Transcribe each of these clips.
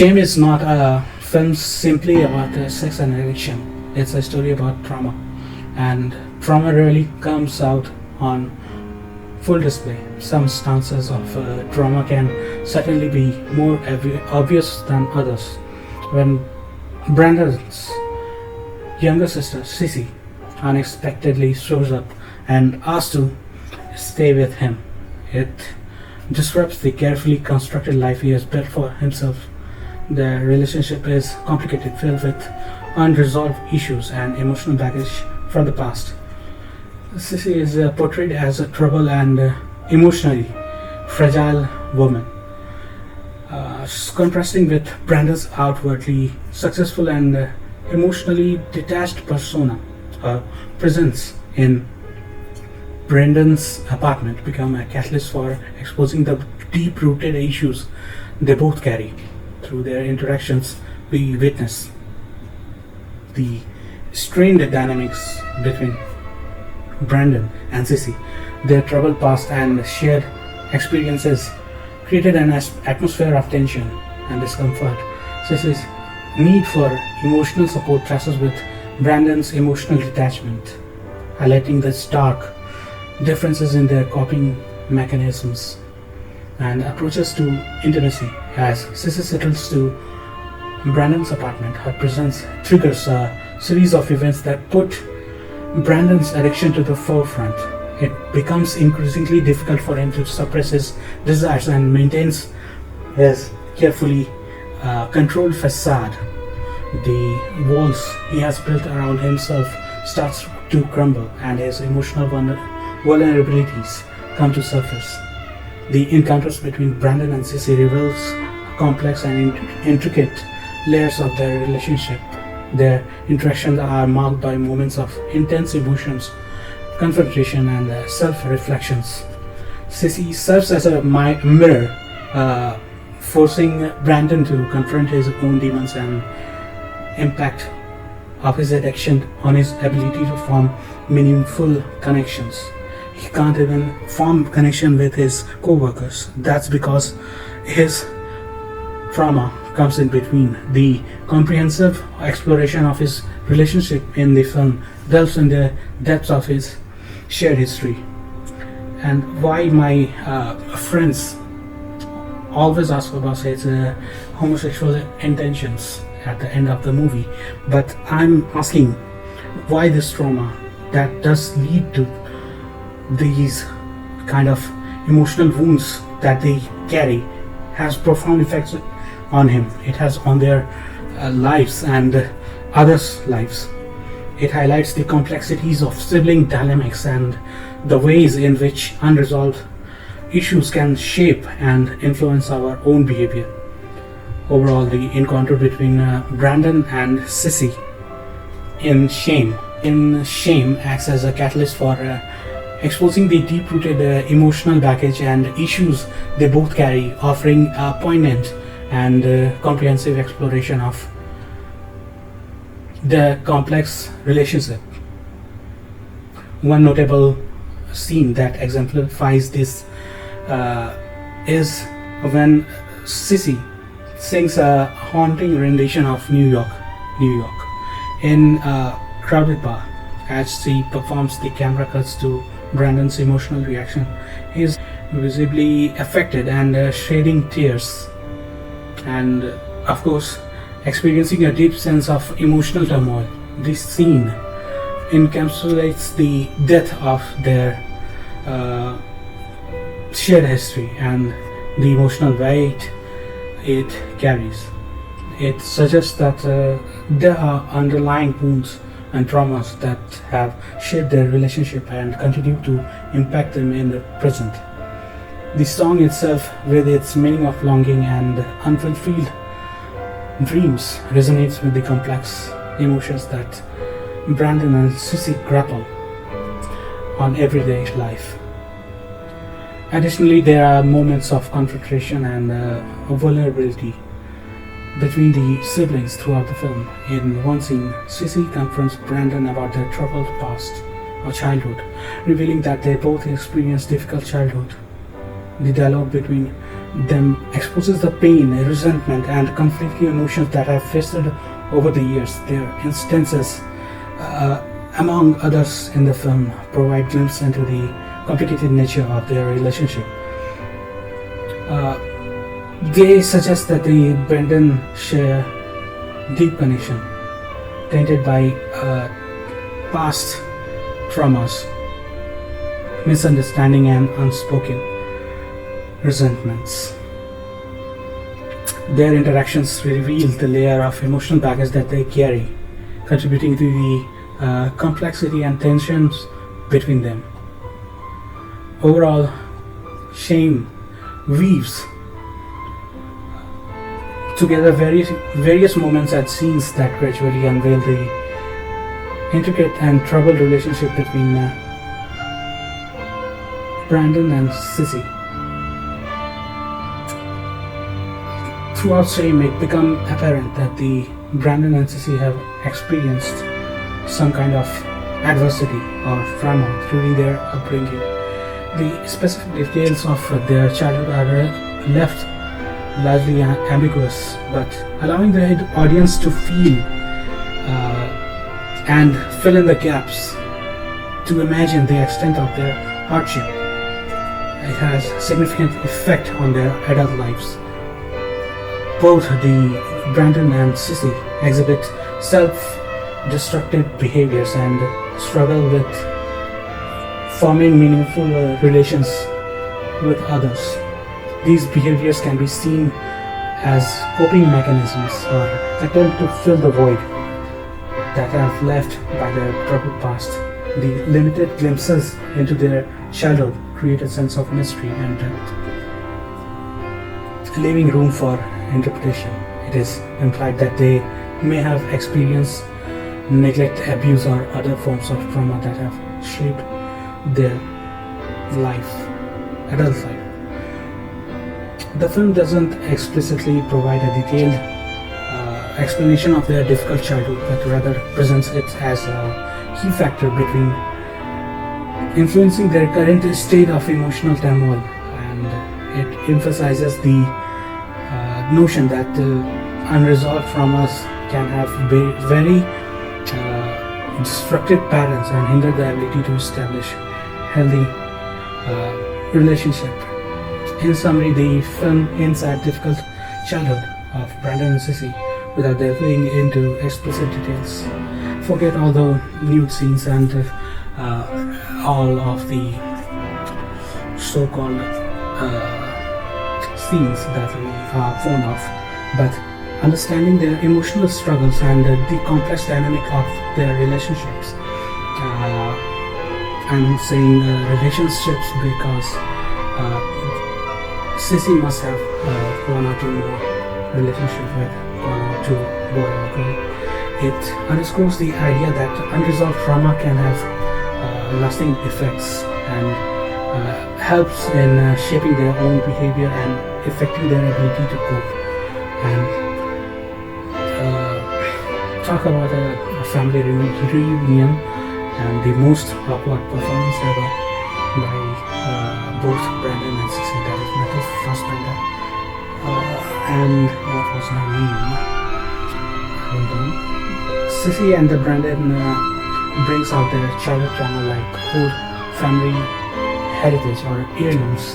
Shame is not a film simply about sex and addiction. It's a story about trauma, and trauma really comes out on full display. Some stances of trauma can certainly be more obvious than others. When Brandon's younger sister, Sissy, unexpectedly shows up and asks to stay with him, it disrupts the carefully constructed life he has built for himself. The relationship is complicated, filled with unresolved issues and emotional baggage from the past. Sissy is portrayed as a troubled and emotionally fragile woman, contrasting with Brandon's outwardly successful and emotionally detached persona. Her presence in Brendan's apartment become a catalyst for exposing the deep-rooted issues they both carry. Through their interactions, we witness the strained dynamics between Brandon and Sissy. Their troubled past and shared experiences created an atmosphere of tension and discomfort. Sissy's need for emotional support clashes with Brandon's emotional detachment, highlighting the stark differences in their coping mechanisms and approaches to intimacy. As Sissy settles to Brandon's apartment, her presence triggers a series of events that put Brandon's addiction to the forefront. It becomes increasingly difficult for him to suppress his desires and maintains his carefully controlled facade. The walls he has built around himself starts to crumble, and his emotional vulnerabilities come to surface. The encounters between Brandon and Sissy reveals complex and intricate layers of their relationship. Their interactions are marked by moments of intense emotions, confrontation, and self-reflections. Sissy serves as a mirror, forcing Brandon to confront his own demons and impact of his addiction on his ability to form meaningful connections. He can't even form connection with his co-workers. That's because his trauma comes in between. The comprehensive exploration of his relationship in the film delves in the depths of his shared history, and why my friends always ask about his homosexual intentions at the end of the movie. But I'm asking why this trauma that does lead to these kind of emotional wounds that they carry has profound effects on him. It has on their lives and others' lives. It highlights the complexities of sibling dynamics and the ways in which unresolved issues can shape and influence our own behavior. Overall, the encounter between Brandon and Sissy in shame acts as a catalyst for exposing the deep-rooted emotional baggage and issues they both carry, offering a poignant and comprehensive exploration of the complex relationship. One notable scene that exemplifies this is when Sissy sings a haunting rendition of New York, in a crowded bar. As she performs, the camera cuts to Brandon's emotional reaction. He is visibly affected and shedding tears, and of course experiencing a deep sense of emotional turmoil. This scene encapsulates the depth of their shared history and the emotional weight it carries. It suggests that there are underlying wounds and traumas that have shaped their relationship and continue to impact them in the present. The song itself, with its meaning of longing and unfulfilled dreams, resonates with the complex emotions that Brandon and Sissy grapple on everyday life. Additionally, there are moments of confrontation and vulnerability between the siblings throughout the film. In one scene, Sissy confronts Brandon about their troubled past or childhood, revealing that they both experienced difficult childhood. The dialogue between them exposes the pain, resentment, and conflicting emotions that have festered over the years. Their instances, among others in the film, provide glimpse into the complicated nature of their relationship. Uh, they suggest that the Brendan share deep connection, tainted by past traumas, misunderstanding, and unspoken resentments. Their interactions reveal the layer of emotional baggage that they carry, contributing to the complexity and tensions between them. Overall, shame weaves together various moments and scenes that gradually unveil the intricate and troubled relationship between Brandon and Sissy. Throughout shame, it becomes apparent that the Brandon and Sissy have experienced some kind of adversity or trauma during their upbringing. The specific details of their childhood are left largely ambiguous, but allowing the audience to feel and fill in the gaps, to imagine the extent of their hardship. It has significant effect on their adult lives. Both the Brandon and Sissy exhibit self-destructive behaviors and struggle with forming meaningful relations with others. These behaviors can be seen as coping mechanisms or attempt to fill the void that have left by their troubled past. The limited glimpses into their childhood create a sense of mystery and depth, leaving room for interpretation. It is implied that they may have experienced neglect, abuse, or other forms of trauma that have shaped their adult life. The film doesn't explicitly provide a detailed explanation of their difficult childhood, but rather presents it as a key factor between influencing their current state of emotional turmoil, and it emphasizes the notion that unresolved traumas can have very destructive patterns and hinder the ability to establish healthy relationship. In summary, the film hints at difficult childhood of Brandon and Sissy without delving into explicit details. Forget all the nude scenes and all of the so-called scenes that we are fond of, but understanding their emotional struggles and the complex dynamic of their relationships. I'm saying relationships because Sissy must have one or two more relationships with one or two boy or girl. It underscores the idea that unresolved trauma can have lasting effects and helps in shaping their own behavior and affecting their ability to cope. And talk about a family reunion and the most awkward performance ever by both Brandon and Sissy, that is Method Fassbender and what was her name? Hold on. Sissy and the Brandon brings out their childhood trauma like old family heritage or heirlooms,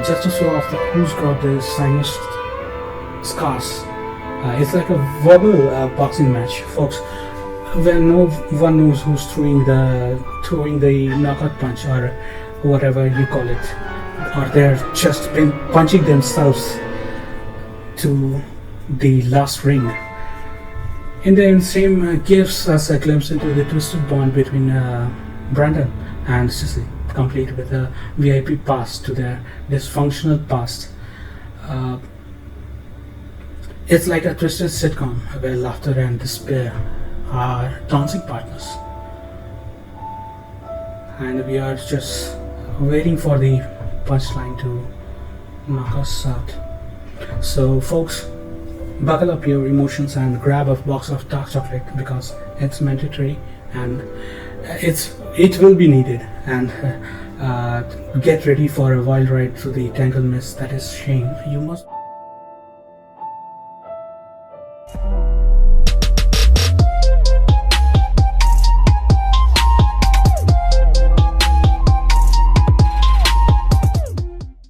just to show off who's got the shiniest scars. It's like a verbal boxing match, folks. When no one knows who's throwing the knockout punch or whatever you call it, or they're just been punching themselves to the last ring. In the end, same gives us a glimpse into the twisted bond between Brandon and Sissy, complete with a VIP pass to their dysfunctional past. It's like a twisted sitcom where laughter and despair are dancing partners, and we are just waiting for the punchline to knock us out. So, folks, buckle up your emotions and grab a box of dark chocolate because it's mandatory and it will be needed. And get ready for a wild ride through the tangled mist that is shame. You must